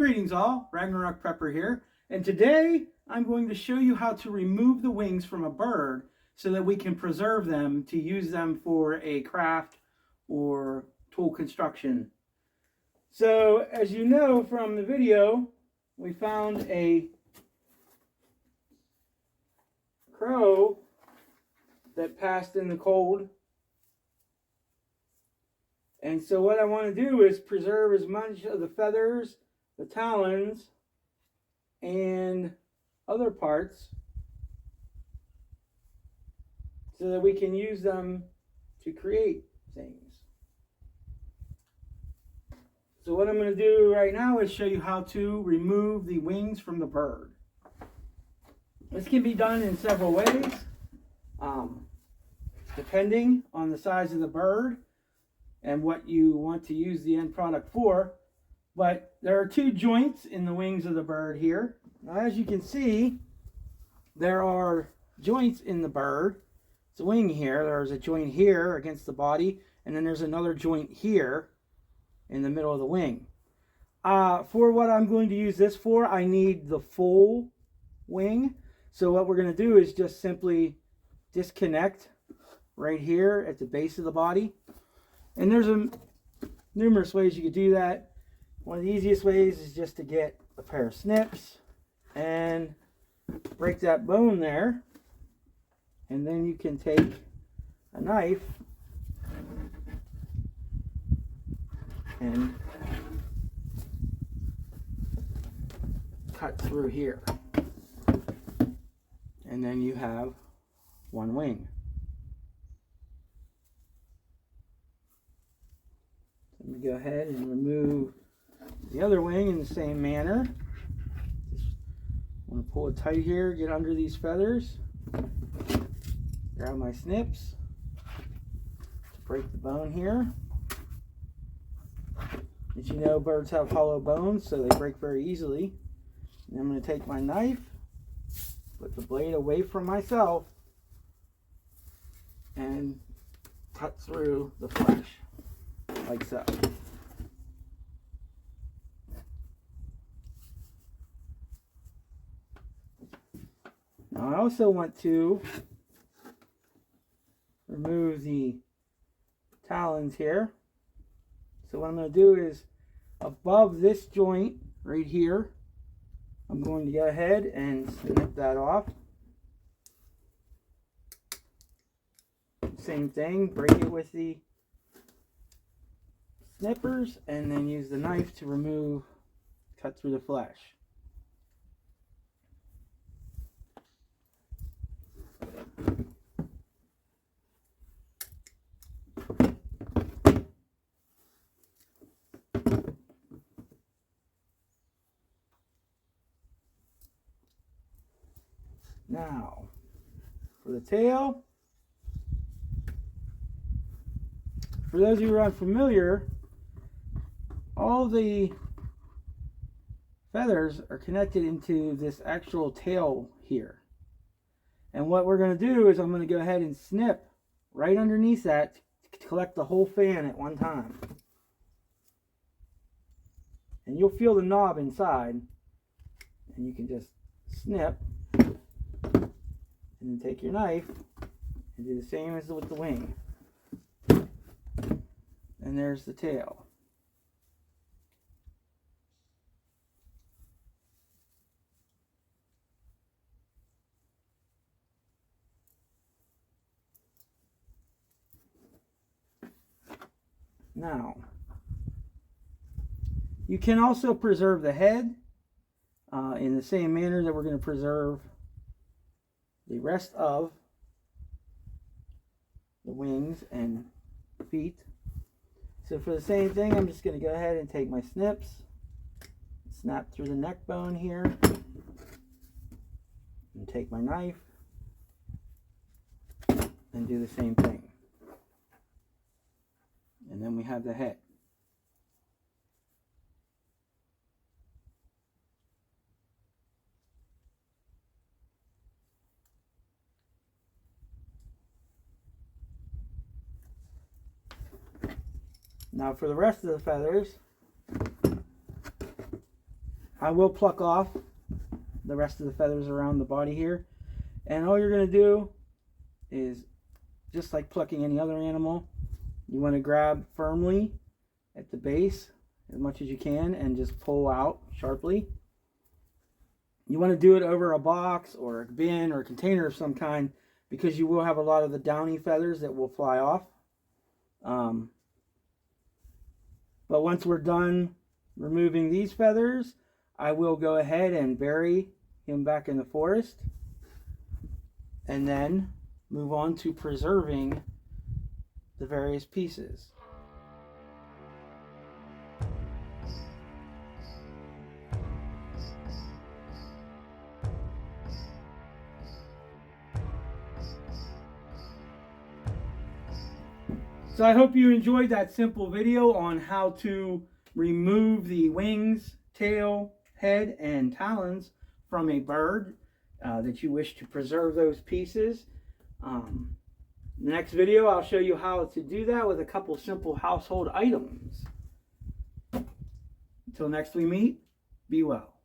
greetings all, Ragnarok Prepper here, and today I'm going to show you how to remove the wings from a bird so that we can preserve them to use them for a craft or tool construction. So as you know from the video, we found a crow that passed in the cold. And so what I want to do is preserve as much of the feathers, the talons, and other parts so that we can use them to create things. So what I'm going to do right now is show you how to remove the wings from the bird. This can be done in several ways, depending on the size of the bird and what you want to use the end product for. But there are two joints in the wings of the bird here. Now, as you can see, there are joints in the bird's wing here. There's a joint here against the body, and then there's another joint here in the middle of the wing. For what I'm going to use this for, I need the full wing. So what we're going to do is just simply disconnect right here at the base of the body. And there's numerous ways you could do that. One of the easiest ways is just to get a pair of snips and break that bone there. And then you can take a knife and cut through here. And then you have one wing. Let me go ahead and remove the other wing in the same manner. Just want to pull it tight here, get under these feathers, grab my snips to break the bone here. As you know, birds have hollow bones, so they break very easily. And I'm going to take my knife, put the blade away from myself, and cut through the flesh. Like so. Now I also want to remove the talons here. So what I'm going to do is above this joint right here, I'm going to go ahead and snip that off. Same thing, break it with the snippers, and then use the knife to cut through the flesh. Now, for the tail, for those of you who are unfamiliar, all the feathers are connected into this actual tail here. And what we're going to do is I'm going to go ahead and snip right underneath that to collect the whole fan at one time. And you'll feel the knob inside. And you can just snip and then take your knife and do the same as with the wing. And there's the tail. Now, you can also preserve the head in the same manner that we're going to preserve the rest of the wings and feet. So for the same thing, I'm just going to go ahead and take my snips, snap through the neck bone here, and take my knife and do the same thing. And then we have the head. Now for the rest of the feathers, I will pluck off the rest of the feathers around the body here. And all you're going to do is, just like plucking any other animal, you want to grab firmly at the base as much as you can and just pull out sharply. You want to do it over a box or a bin or a container of some kind, because you will have a lot of the downy feathers that will fly off. But once we're done removing these feathers, I will go ahead and bury him back in the forest, and then move on to preserving the various pieces. So I hope you enjoyed that simple video on how to remove the wings, tail, head, and talons from a bird that you wish to preserve those pieces. The next video, I'll show you how to do that with a couple simple household items. Until next we meet, be well.